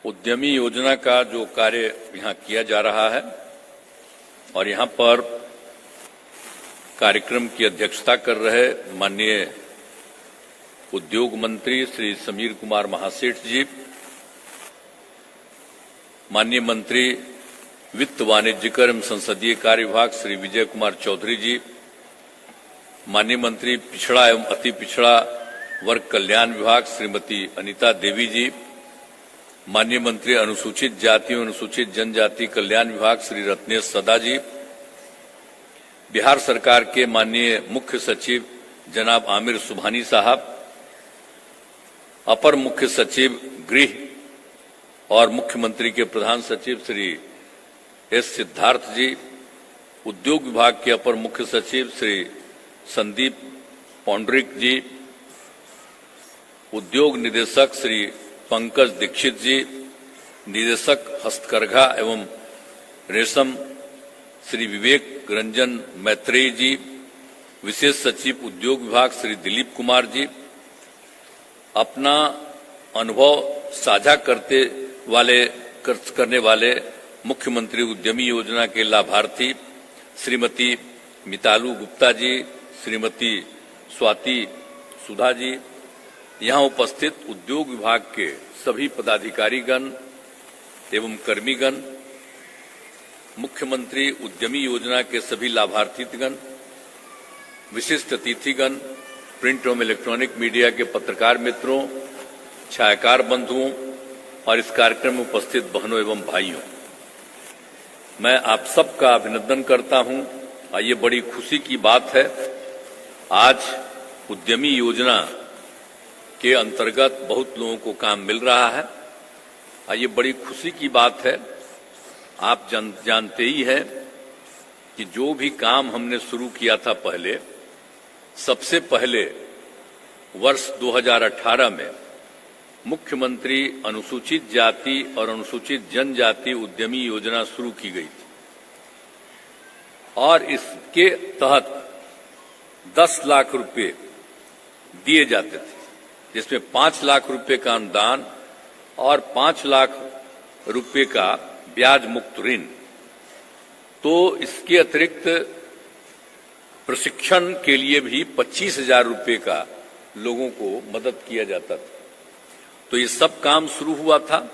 उद्यमी योजना का जो कार्य यहाँ किया जा रहा है और यहाँ पर कार्यक्रम की अध्यक्षता कर रहे माननीय उद्योग मंत्री श्री समीर कुमार महासेठ जी, माननीय मंत्री वित्त वाणिज्य कर एवं संसदीय कार्य विभाग श्री विजय कुमार चौधरी जी, माननीय मंत्री पिछड़ा एवं अति पिछड़ा वर्ग कल्याण विभाग श्रीमती अनीता देवी जी, माननीय मंत्री अनुसूचित जाति एवं अनुसूचित जनजाति कल्याण विभाग श्री रत्नेश सदा जी, बिहार सरकार के माननीय मुख्य सचिव जनाब आमिर सुबहानी साहब, अपर मुख्य सचिव गृह और मुख्यमंत्री के प्रधान सचिव श्री एस सिद्धार्थ जी, उद्योग विभाग के अपर मुख्य सचिव श्री संदीप पौंडरिक जी, उद्योग निदेशक श्री पंकज दीक्षित जी, निदेशक हस्तकरघा एवं रेशम श्री विवेक रंजन मैत्रेयी जी, विशेष सचिव उद्योग विभाग श्री दिलीप कुमार जी, अपना अनुभव साझा करने वाले मुख्यमंत्री उद्यमी योजना के लाभार्थी श्रीमती मितालू गुप्ता जी, श्रीमती स्वाति सुधा जी, यहाँ उपस्थित उद्योग विभाग के सभी पदाधिकारीगण एवं कर्मीगण, मुख्यमंत्री उद्यमी योजना के सभी लाभार्थीगण, विशिष्ट अतिथिगण, प्रिंट एवं इलेक्ट्रॉनिक मीडिया के पत्रकार मित्रों, छायाकार बंधुओं और इस कार्यक्रम में उपस्थित बहनों एवं भाइयों, मैं आप सबका अभिनंदन करता हूं। ये बड़ी खुशी की बात है, आज उद्यमी योजना के अंतर्गत बहुत लोगों को काम मिल रहा है। ये बड़ी खुशी की बात है। आप जानते ही हैं कि जो भी काम हमने शुरू किया था पहले, सबसे पहले वर्ष 2018 में मुख्यमंत्री अनुसूचित जाति और अनुसूचित जनजाति उद्यमी योजना शुरू की गई थी और इसके तहत 10 लाख रुपए दिए जाते थे, जिसमें 5 लाख रुपए का अनुदान और 5 लाख रुपए का ब्याज मुक्त ऋण। तो इसके अतिरिक्त प्रशिक्षण के लिए भी 25,000 रुपए का लोगों को मदद किया जाता था। तो ये सब काम शुरू हुआ था।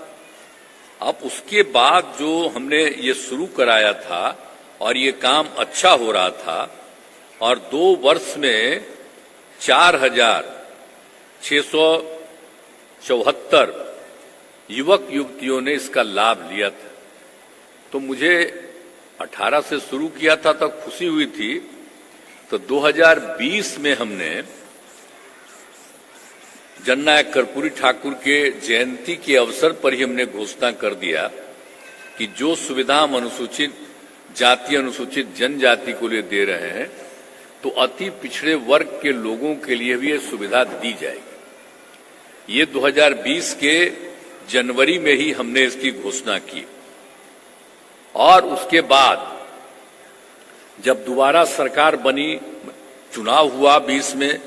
अब उसके बाद जो हमने ये शुरू कराया था और ये काम अच्छा हो रहा था और 2 वर्ष में 4,674 युवक युवतियों ने इसका लाभ लिया था। तो मुझे 18 से शुरू किया था तो खुशी हुई थी। तो 2020 में हमने जननायक कर्पूरी ठाकुर के जयंती के अवसर पर ही हमने घोषणा कर दिया कि जो सुविधा हम अनुसूचित जाति अनुसूचित जनजाति को लिए दे रहे हैं, तो अति पिछड़े वर्ग के लोगों के लिए भी ये सुविधा दी जाएगी। ये 2020 के जनवरी में ही हमने इसकी घोषणा की और उसके बाद जब दोबारा सरकार बनी, चुनाव हुआ 20 में,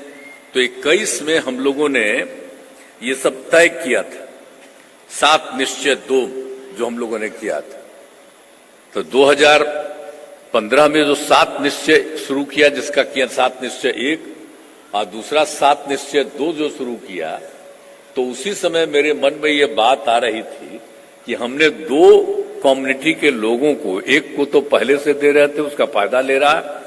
तो 21 में हम लोगों ने ये सब तय किया था, 7 निश्चय 2 जो हम लोगों ने किया था। तो 2015 में जो 7 निश्चय शुरू किया, जिसका किया 7 निश्चय 1 और दूसरा 7 निश्चय 2 जो शुरू किया, तो उसी समय मेरे मन में ये बात आ रही थी कि हमने 2 कम्युनिटी के लोगों को, एक को तो पहले से दे रहे थे, उसका फायदा ले रहा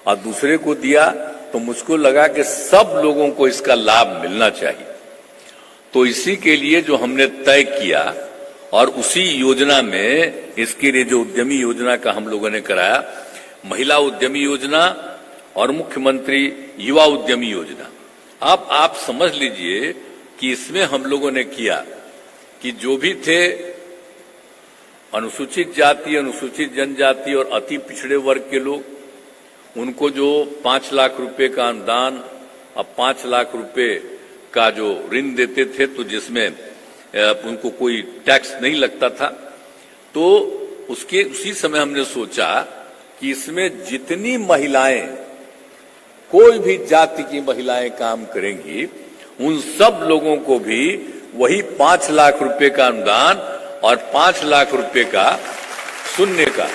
और दूसरे को दिया, तो मुझको लगा कि सब लोगों को इसका लाभ मिलना चाहिए। तो इसी के लिए जो हमने तय किया और उसी योजना में इसके लिए जो उद्यमी योजना का हम लोगों ने कराया, महिला उद्यमी योजना और मुख्यमंत्री युवा उद्यमी योजना। अब आप समझ लीजिए कि इसमें हम लोगों ने किया कि जो भी थे अनुसूचित जाति, अनुसूचित जनजाति और अति पिछड़े वर्ग के लोग, उनको जो 5 लाख रुपए का अनुदान और 5 लाख रुपए का जो ऋण देते थे, तो जिसमें उनको कोई टैक्स नहीं लगता था, तो उसी समय हमने सोचा कि इसमें जितनी महिलाएं, कोई भी जाति की महिलाएं काम करेंगी, उन सब लोगों को भी वही 5 लाख रुपए का अनुदान और 5 लाख रुपए का शून्य का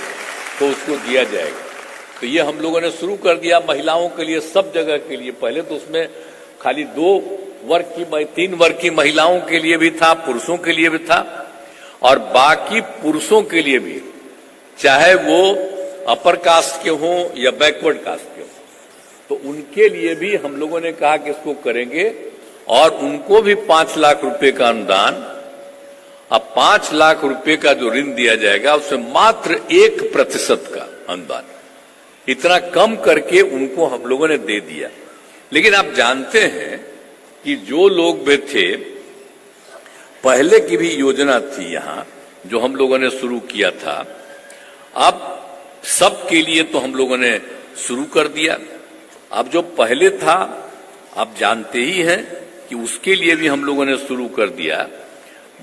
तो उसको दिया जाएगा। तो ये हम लोगों ने शुरू कर दिया महिलाओं के लिए, सब जगह के लिए। पहले तो उसमें खाली 3 वर्ग की महिलाओं के लिए भी था, पुरुषों के लिए भी था, और बाकी पुरुषों के लिए भी, चाहे वो अपर कास्ट के हों या बैकवर्ड कास्ट के हों, तो उनके लिए भी हम लोगों ने कहा कि इसको करेंगे और उनको भी 5 लाख रुपए का अनुदान। अब 5 लाख रुपए का जो ऋण दिया जाएगा उसमें मात्र 1% का अनुदान, इतना कम करके उनको हम लोगों ने दे दिया। लेकिन आप जानते हैं कि जो लोग भी थे, पहले की भी योजना थी यहां जो हम लोगों ने शुरू किया था, अब सबके लिए तो हम लोगों ने शुरू कर दिया। अब जो पहले था आप जानते ही हैं कि उसके लिए भी हम लोगों ने शुरू कर दिया।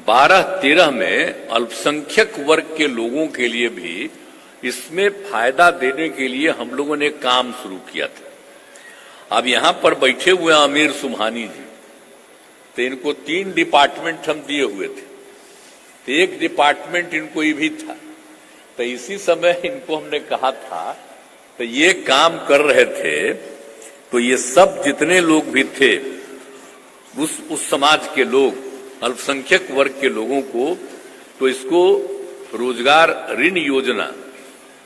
12-13 में अल्पसंख्यक वर्ग के लोगों के लिए भी इसमें फायदा देने के लिए हम लोगों ने काम शुरू किया था। अब यहां पर बैठे हुए आमिर सुबहानी जी, तो इनको 3 डिपार्टमेंट हम दिए हुए थे, तो एक डिपार्टमेंट इनको ये भी था। तो इसी समय इनको हमने कहा था, तो ये काम कर रहे थे, तो ये सब जितने लोग भी थे उस समाज के लोग, अल्पसंख्यक वर्ग के लोगों को, तो इसको रोजगार ऋण योजना,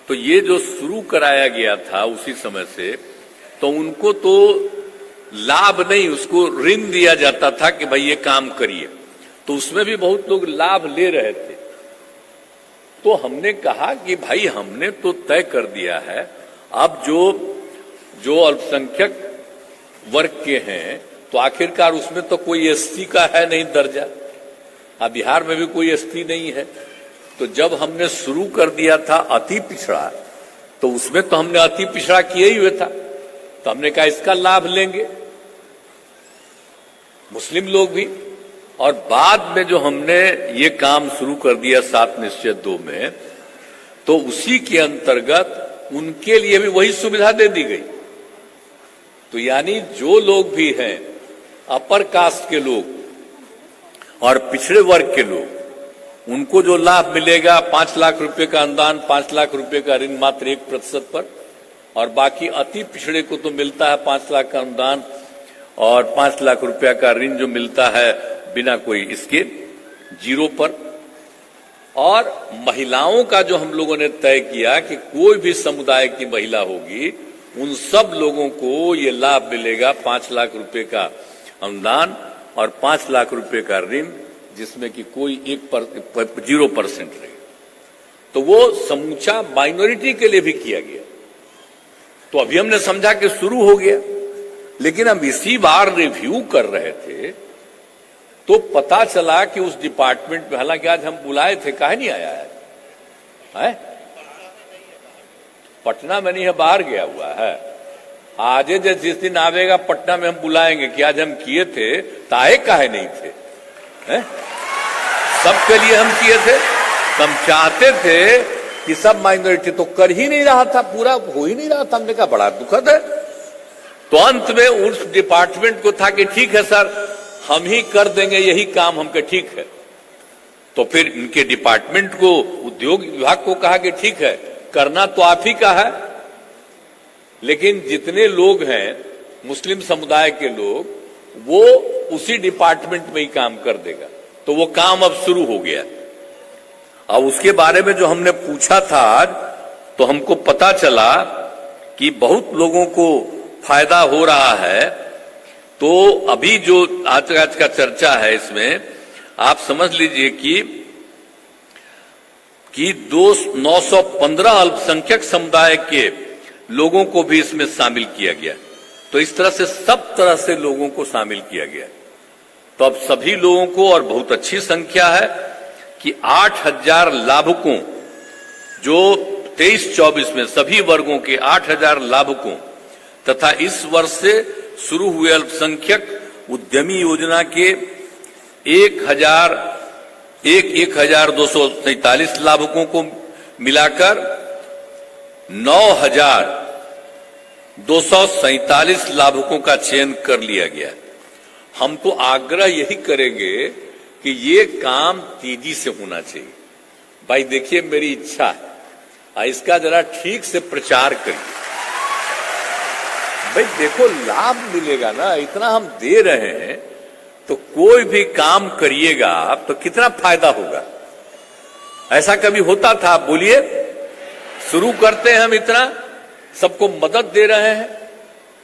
तो ये जो शुरू कराया गया था उसी समय से, तो उनको तो लाभ नहीं, उसको ऋण दिया जाता था कि भाई ये काम करिए, तो उसमें भी बहुत लोग लाभ ले रहे थे। तो हमने कहा कि भाई हमने तो तय कर दिया है, अब जो अल्पसंख्यक वर्ग के हैं, तो आखिरकार उसमें तो कोई एसटी का है नहीं दर्जा, अब बिहार में भी कोई एसटी नहीं है। तो जब हमने शुरू कर दिया था अति पिछड़ा, तो उसमें तो हमने अति पिछड़ा किए ही हुए था, तो हमने कहा इसका लाभ लेंगे मुस्लिम लोग भी। और बाद में जो हमने ये काम शुरू कर दिया 7 निश्चय 2 में, तो उसी के अंतर्गत उनके लिए भी वही सुविधा दे दी गई। तो यानी जो लोग भी हैं, अपर कास्ट के लोग और पिछड़े वर्ग के लोग, उनको जो लाभ मिलेगा 5 लाख रुपए का अनुदान, 5 लाख रुपए का ऋण मात्र 1% पर, और बाकी अति पिछड़े को तो मिलता है 5 लाख का अनुदान और 5 लाख रुपया का ऋण जो मिलता है बिना कोई इसके 0 पर। और महिलाओं का जो हम लोगों ने तय किया कि कोई भी समुदाय की महिला होगी, उन सब लोगों को ये लाभ मिलेगा 5 लाख रुपए का अनुदान और 5 लाख रुपए का ऋण, जिसमें कि कोई 0% रहे। तो वो समूचा माइनॉरिटी के लिए भी किया गया। तो अभी हमने समझा कि शुरू हो गया, लेकिन हम इसी बार रिव्यू कर रहे थे तो पता चला कि उस डिपार्टमेंट में, हालांकि आज हम बुलाए थे, काहे नहीं आया है? पटना में नहीं है, बाहर गया हुआ है। आज जिस दिन आवेगा पटना में हम बुलाएंगे कि आज हम किए थे, ताए काहे नहीं थे? सबके लिए हम किए थे। हम चाहते थे कि सब माइनॉरिटी, तो कर ही नहीं रहा था, पूरा हो ही नहीं रहा था। हमने कहा बड़ा दुखद है। तो अंत में उस डिपार्टमेंट को था कि ठीक है सर, हम ही कर देंगे यही काम, हमके ठीक है। तो फिर इनके डिपार्टमेंट को, उद्योग विभाग को कहा कि ठीक है, करना तो आप ही का है, लेकिन जितने लोग हैं मुस्लिम समुदाय के लोग, वो उसी डिपार्टमेंट में ही काम कर देगा। तो वो काम अब शुरू हो गया। अब उसके बारे में जो हमने पूछा था आज, तो हमको पता चला कि बहुत लोगों को फायदा हो रहा है। तो अभी जो आज का चर्चा है, इसमें आप समझ लीजिए कि 915 अल्पसंख्यक समुदाय के लोगों को भी इसमें शामिल किया गया। तो इस तरह से सब तरह से लोगों को शामिल किया गया। तो अब सभी लोगों को, और बहुत अच्छी संख्या है कि 8000 लाभुकों, जो 23-24 में सभी वर्गों के 8000 लाभुकों, तथा इस वर्ष से शुरू हुए अल्पसंख्यक उद्यमी योजना के 1247 लाभुकों को मिलाकर 9247 लाभुकों का चयन कर लिया गया। हम तो आग्रह यही करेंगे कि ये काम तेजी से होना चाहिए। भाई देखिए, मेरी इच्छा है इसका जरा ठीक से प्रचार करिए। भाई देखो, लाभ मिलेगा ना, इतना हम दे रहे हैं तो कोई भी काम करिएगा आप तो कितना फायदा होगा। ऐसा कभी होता था? बोलिए। शुरू करते हैं हम, इतना सबको मदद दे रहे हैं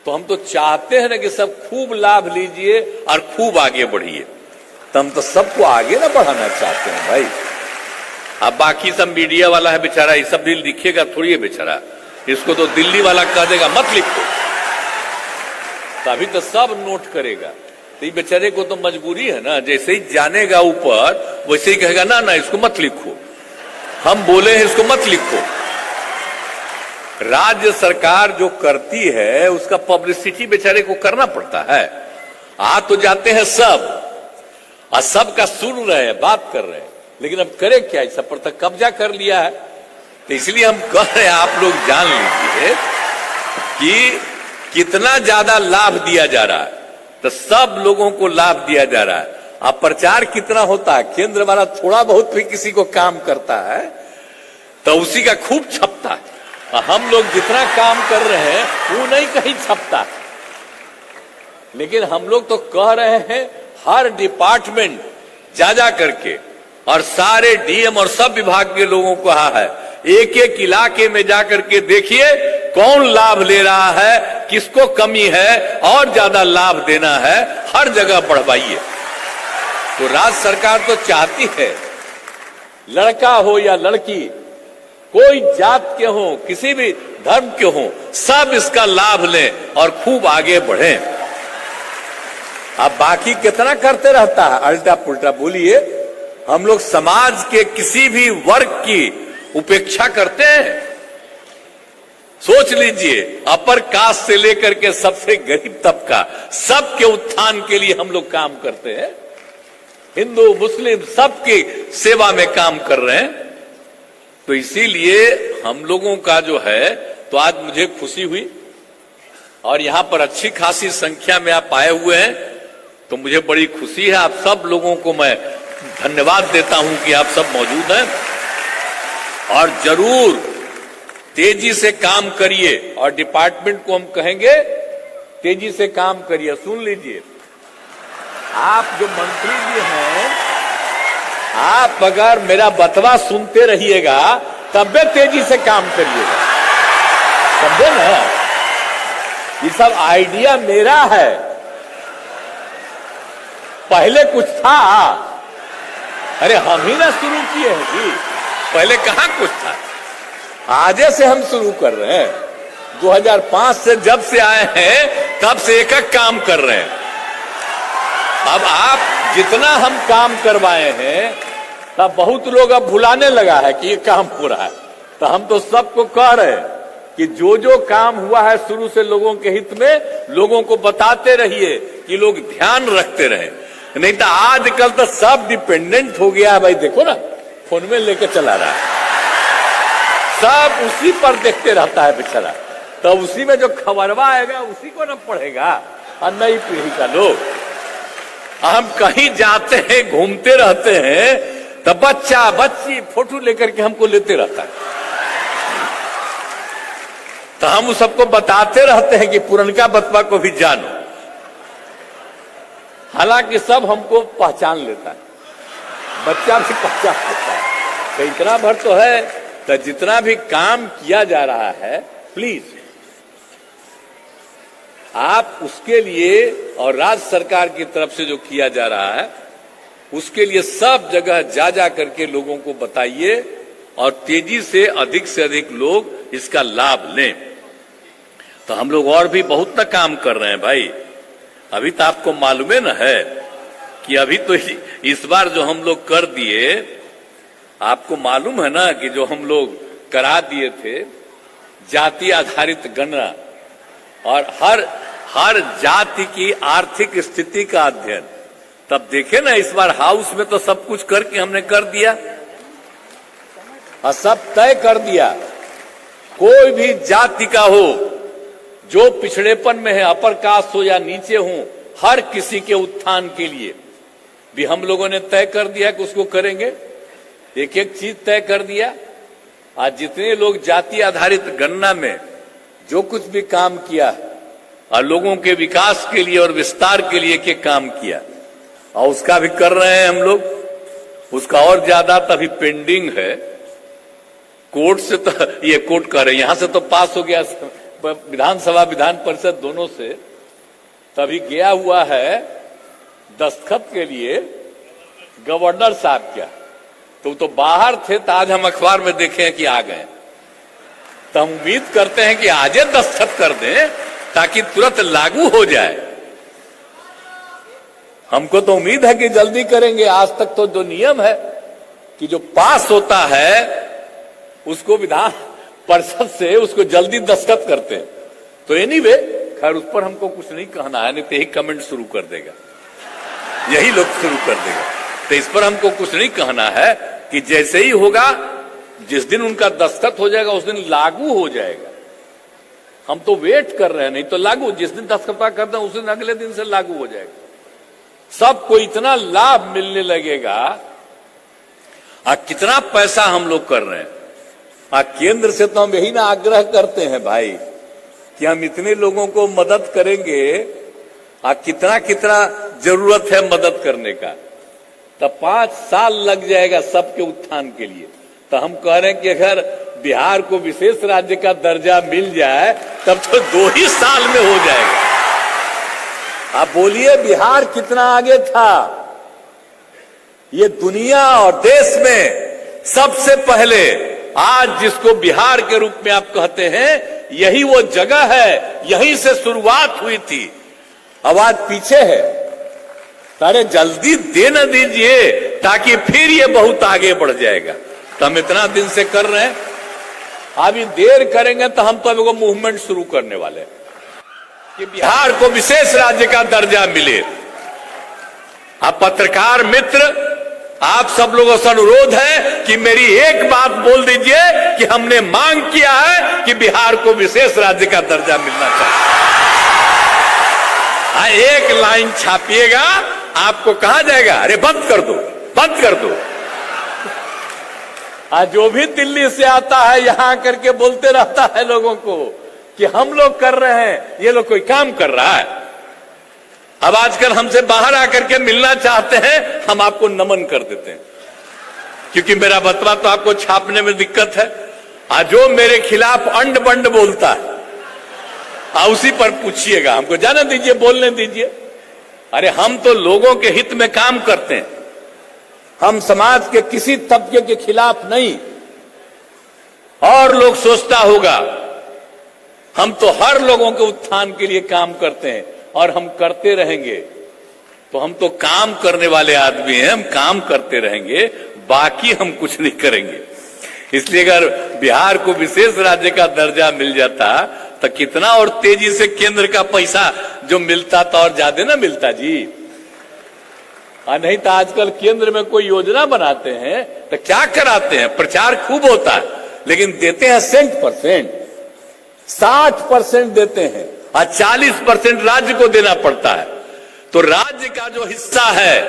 तो हम तो चाहते हैं ना कि सब खूब लाभ लीजिए और खूब आगे बढ़िए। तो हम तो सबको आगे ना बढ़ाना चाहते हैं भाई। अब बाकी सब मीडिया वाला है बेचारा, ये सब भी लिखेगा थोड़ी है बेचारा, इसको तो दिल्ली वाला कह देगा मत लिखो, तभी तो सब नोट करेगा। तो ये बेचारे को तो मजबूरी है ना, जैसे ही जानेगा ऊपर वैसे ही कहेगा ना ना इसको मत लिखो, हम बोले हैं इसको मत लिखो। राज्य सरकार जो करती है उसका पब्लिसिटी बेचारे को करना पड़ता है। आ तो जाते हैं सब और सबका सुन रहे हैं, बात कर रहे हैं, लेकिन अब करे क्या, इस सब पर तक कब्जा कर लिया है। तो इसलिए हम कह रहे हैं आप लोग जान लीजिए कि कितना ज्यादा लाभ दिया जा रहा है, तो सब लोगों को लाभ दिया जा रहा है। अब प्रचार कितना होता है, केंद्र वाला थोड़ा बहुत भी किसी को काम करता है तो उसी का खूब छपता है, और हम लोग जितना काम कर रहे हैं वो नहीं कहीं छपता। लेकिन हम लोग तो कह रहे हैं हर डिपार्टमेंट जा करके और सारे डीएम और सब विभाग के लोगों को कहा है एक एक इलाके में जाकर के देखिए कौन लाभ ले रहा है, किसको कमी है और ज्यादा लाभ देना है, हर जगह बढ़वाइए। तो राज्य सरकार तो चाहती है लड़का हो या लड़की, कोई जात के हो, किसी भी धर्म के हो, सब इसका लाभ लें और खूब आगे बढ़ें। अब बाकी कितना करते रहता है अल्टा पुल्टा। बोलिए, हम लोग समाज के किसी भी वर्ग की उपेक्षा करते हैं? सोच लीजिए, अपर कास्ट से लेकर के सबसे गरीब तबका, सबके उत्थान के लिए हम लोग काम करते हैं। हिंदू मुस्लिम सबकी सेवा में काम कर रहे हैं। तो इसीलिए हम लोगों का जो है, तो आज मुझे खुशी हुई और यहां पर अच्छी खासी संख्या में आप आए हुए हैं, तो मुझे बड़ी खुशी है। आप सब लोगों को मैं धन्यवाद देता हूं कि आप सब मौजूद हैं और जरूर तेजी से काम करिए। और डिपार्टमेंट को हम कहेंगे तेजी से काम करिए। सुन लीजिए, आप जो मंत्री जी हैं, आप अगर मेरा बतवा सुनते रहिएगा तब भी तेजी से काम करिएगा, समझे ना? ये सब आइडिया मेरा है, पहले कुछ था, अरे हम ही ना शुरू किए हैं कि पहले कहां कुछ था। आजे से हम शुरू कर रहे हैं, 2005 से जब से आए हैं तब से एक एक काम कर रहे हैं। अब आप जितना हम काम करवाए हैं तब बहुत लोग अब भुलाने लगा है कि ये काम हो रहा है। तो हम तो सबको कह रहे हैं कि जो जो काम हुआ है शुरू से लोगों के हित में, लोगों को बताते रहिए कि लोग ध्यान रखते रहे। नहीं तो आजकल तो सब डिपेंडेंट हो गया है भाई, देखो ना फोन में लेके चला रहा है, सब उसी पर देखते रहता है बेचारा। तो उसी में जो खबरवा आएगा उसी को ना पढ़ेगा और नई पीढ़ी का लोग। हम कहीं जाते हैं, घूमते रहते हैं, तो बच्चा बच्ची फोटो लेकर के हमको लेते रहता है, तो हम उस सबको बताते रहते हैं कि पुरनका बतवा को भी जानो। हालांकि सब हमको पहचान लेता है, बच्चा भी पहचान लेता है। तो इतना भर तो है, तो जितना भी काम किया जा रहा है प्लीज आप उसके लिए, और राज्य सरकार की तरफ से जो किया जा रहा है उसके लिए सब जगह जा करके लोगों को बताइए और तेजी से अधिक लोग इसका लाभ लें। तो हम लोग और भी बहुत ना काम कर रहे हैं भाई। अभी तो आपको मालूम है ना है कि अभी तो इस बार जो हम लोग कर दिए, आपको मालूम है ना कि जो हम लोग करा दिए थे जाति आधारित गणना और हर जाति की आर्थिक स्थिति का अध्ययन, तब देखे ना इस बार हाउस में तो सब कुछ करके हमने कर दिया और सब तय कर दिया। कोई भी जाति का हो, जो पिछड़ेपन में है, अपर कास्ट हो या नीचे हो, हर किसी के उत्थान के लिए भी हम लोगों ने तय कर दिया कि उसको करेंगे, एक एक चीज तय कर दिया। आज जितने लोग जाति आधारित गणना में जो कुछ भी काम किया और लोगों के विकास के लिए और विस्तार के लिए के काम किया, और उसका भी कर रहे हैं हम लोग। उसका और ज्यादा तभी पेंडिंग है। कोर्ट से तो ये कोर्ट कर रहे, यहां से तो पास हो गया विधानसभा विधान परिषद दोनों से, तभी गया हुआ है दस्तखत के लिए गवर्नर साहब क्या, तो बाहर थे, तो आज हम अखबार में देखे हैं कि आ गए। तो हम उम्मीद करते हैं कि आज दस्तखत कर दें ताकि तुरंत लागू हो जाए। हमको तो उम्मीद है कि जल्दी करेंगे। आज तक तो जो नियम है कि जो पास होता है उसको विधान परिषद से उसको जल्दी दस्तखत करते हैं। तो एनीवे, खैर उस पर हमको कुछ नहीं कहना है, नहीं तो यही कमेंट शुरू कर देगा, यही लोग शुरू कर देगा। तो इस पर हमको कुछ नहीं कहना है कि जैसे ही होगा, जिस दिन उनका दस्तखत हो जाएगा उस दिन लागू हो जाएगा। हम तो वेट कर रहे हैं, नहीं तो लागू, जिस दिन दस्तखत कर दें उस दिन अगले दिन से लागू हो जाएगा। सबको इतना लाभ मिलने लगेगा। कितना पैसा हम लोग कर रहे हैं। केंद्र से तो हम यही ना आग्रह करते हैं भाई कि हम इतने लोगों को मदद करेंगे, कितना कितना जरूरत है मदद करने का। तब 5 साल लग जाएगा सबके उत्थान के लिए। तो हम कह रहे हैं कि अगर बिहार को विशेष राज्य का दर्जा मिल जाए तब तो 2 ही साल में हो जाएगा। आप बोलिए बिहार कितना आगे था। ये दुनिया और देश में सबसे पहले आज जिसको बिहार के रूप में आप कहते हैं, यही वो जगह है, यहीं से शुरुआत हुई थी। अब आज पीछे है। अरे जल्दी दे न दीजिए ताकि फिर ये बहुत आगे बढ़ जाएगा। तो हम इतना दिन से कर रहे हैं, अभी देर करेंगे तो हम तो अभी को मूवमेंट शुरू करने वाले हैं कि बिहार को विशेष राज्य का दर्जा मिले। अब पत्रकार मित्र, आप सब लोगों से अनुरोध है कि मेरी एक बात बोल दीजिए कि हमने मांग किया है कि बिहार को विशेष राज्य का दर्जा मिलना चाहिए। एक लाइन छापिएगा, आपको कहा जाएगा अरे बंद कर दो, बंद कर दो। जो भी दिल्ली से आता है यहां करके बोलते रहता है लोगों को कि हम लोग कर रहे हैं, ये लोग कोई काम कर रहा है। अब आजकल हमसे बाहर आकर के मिलना चाहते हैं, हम आपको नमन कर देते हैं, क्योंकि मेरा बतवा तो आपको छापने में दिक्कत है। जो मेरे खिलाफ अंड बंड बोलता है, उसी पर पूछिएगा, हमको जाने दीजिए, बोलने दीजिए। अरे हम तो लोगों के हित में काम करते हैं, हम समाज के किसी तबके के खिलाफ नहीं। और लोग सोचता होगा हम तो हर लोगों के उत्थान के लिए काम करते हैं और हम करते रहेंगे। तो हम तो काम करने वाले आदमी हैं, हम काम करते रहेंगे, बाकी हम कुछ नहीं करेंगे। इसलिए अगर बिहार को विशेष राज्य का दर्जा मिल जाता तो कितना और तेजी से केंद्र का पैसा जो मिलता था और ज्यादा ना मिलता जी। नहीं तो आजकल केंद्र में कोई योजना बनाते हैं तो क्या कराते हैं, प्रचार खूब होता है लेकिन देते हैं सेंट%, 60% देते हैं और 40% राज्य को देना पड़ता है। तो राज्य का जो हिस्सा है,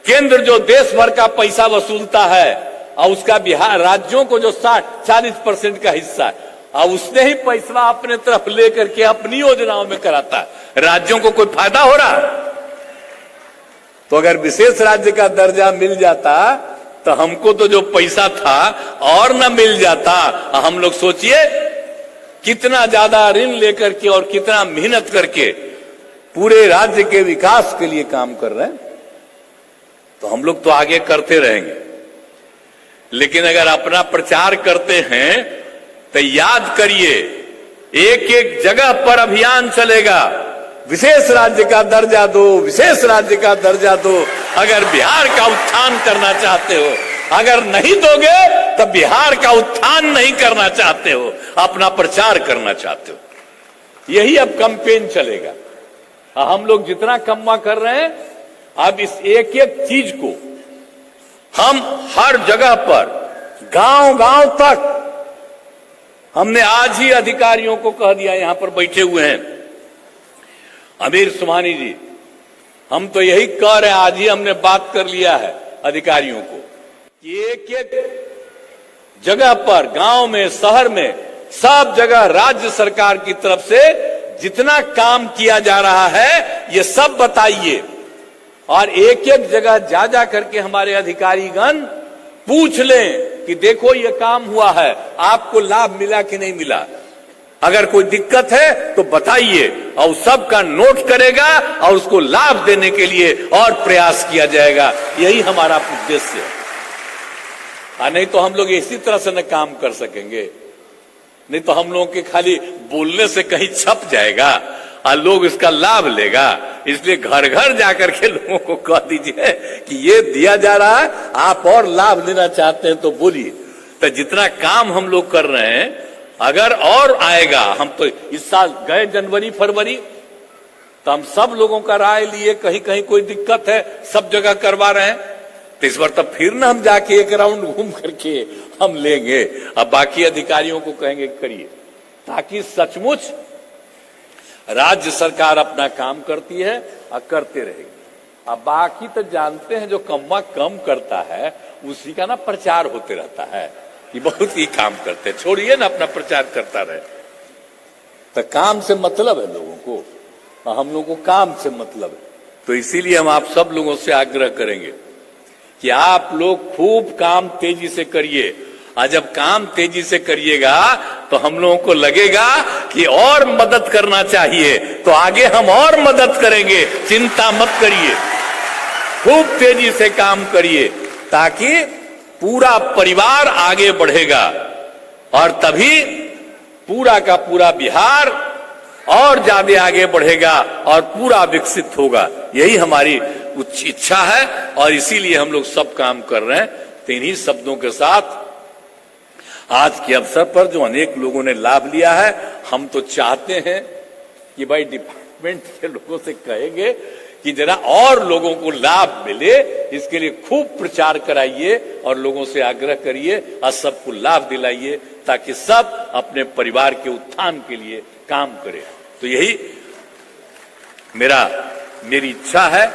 केंद्र जो देश भर का पैसा वसूलता है और उसका बिहार राज्यों को जो 40% का हिस्सा है, और उसने ही पैसा अपने तरफ लेकर के अपनी योजनाओं में कराता है। राज्यों को कोई फायदा हो रहा? तो अगर विशेष राज्य का दर्जा मिल जाता तो हमको तो जो पैसा था और न मिल जाता। हम लोग सोचिए कितना ज्यादा ऋण लेकर के और कितना मेहनत करके पूरे राज्य के विकास के लिए काम कर रहे हैं। तो हम लोग तो आगे करते रहेंगे, लेकिन अगर अपना प्रचार करते हैं तो याद करिए, एक एक जगह पर अभियान चलेगा, विशेष राज्य का दर्जा दो, विशेष राज्य का दर्जा दो। अगर बिहार का उत्थान करना चाहते हो, अगर नहीं दोगे तो बिहार का उत्थान नहीं करना चाहते हो, अपना प्रचार करना चाहते हो। यही अब कैंपेन चलेगा। हम लोग जितना कम्मा कर रहे हैं, अब इस एक एक चीज को हम हर जगह पर गांव गांव तक, हमने आज ही अधिकारियों को कह दिया, यहां पर बैठे हुए हैं अमीर सुभानी जी, हम तो यही कह रहे हैं, आज ही हमने बात कर लिया है अधिकारियों को कि एक एक जगह पर, गांव में, शहर में, सब जगह राज्य सरकार की तरफ से जितना काम किया जा रहा है ये सब बताइए, और एक एक जगह जा जा करके हमारे अधिकारीगण पूछ लें कि देखो ये काम हुआ है, आपको लाभ मिला कि नहीं मिला। अगर कोई दिक्कत है तो बताइए, और सबका नोट करेगा और उसको लाभ देने के लिए और प्रयास किया जाएगा। यही हमारा उद्देश्य है। नहीं तो हम लोग इसी तरह से न काम कर सकेंगे, नहीं तो हम लोगों के खाली बोलने से कहीं छप जाएगा और लोग इसका लाभ लेगा। इसलिए घर घर जाकर के लोगों को कह दीजिए कि ये दिया जा रहा है, आप और लाभ लेना चाहते हैं तो बोलिए। तो जितना काम हम लोग कर रहे हैं, अगर और आएगा, हम तो इस साल गए जनवरी फरवरी तो हम सब लोगों का राय लिए, कहीं कहीं कोई दिक्कत है, सब जगह करवा रहे हैं। तो इस बार तब फिर ना हम जाके एक राउंड घूम करके हम लेंगे, अब बाकी अधिकारियों को कहेंगे करिए, ताकि सचमुच राज्य सरकार अपना काम करती है और करते रहेगी। अब बाकी तो जानते हैं, जो कम्मा कम करता है उसी का ना प्रचार होते रहता है कि बहुत ही काम करते हैं, छोड़िए ना अपना प्रचार करता रहे। तो काम से मतलब है लोगों को, और हम लोगों को काम से मतलब है। तो इसीलिए हम आप सब लोगों से आग्रह करेंगे कि आप लोग खूब काम तेजी से करिए, और जब काम तेजी से करिएगा तो हम लोगों को लगेगा कि और मदद करना चाहिए, तो आगे हम और मदद करेंगे। चिंता मत करिए, खूब तेजी से काम करिए, ताकि पूरा परिवार आगे बढ़ेगा, और तभी पूरा का पूरा बिहार और ज्यादा आगे बढ़ेगा और पूरा विकसित होगा। यही हमारी इच्छा है, और इसीलिए हम लोग सब काम कर रहे हैं। तो इन्हीं शब्दों के साथ आज के अवसर पर जो अनेक लोगों ने लाभ लिया है, हम तो चाहते हैं कि भाई डिपार्टमेंट के लोगों से कहेंगे कि जरा और लोगों को लाभ मिले, इसके लिए खूब प्रचार कराइए और लोगों से आग्रह करिए और सबको लाभ दिलाइए, ताकि सब अपने परिवार के उत्थान के लिए काम करें। तो यही मेरी इच्छा है,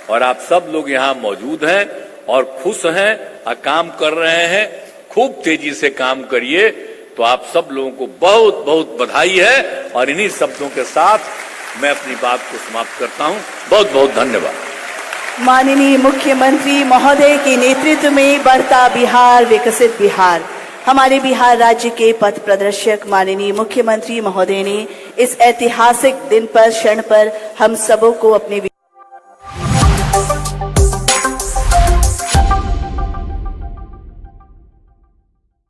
और आप सब लोग यहाँ मौजूद हैं और खुश हैं और काम कर रहे हैं। खूब तेजी से काम करिए। तो आप सब लोगों को बहुत बहुत बधाई है, और इन्हीं शब्दों के साथ मैं अपनी बात को समाप्त करता हूं। बहुत बहुत धन्यवाद। माननीय मुख्यमंत्री महोदय के नेतृत्व में बढ़ता बिहार, विकसित बिहार। हमारे बिहार राज्य के पथ प्रदर्शक माननीय मुख्यमंत्री महोदय ने इस ऐतिहासिक दिन पर, क्षण पर हम सबों को अपने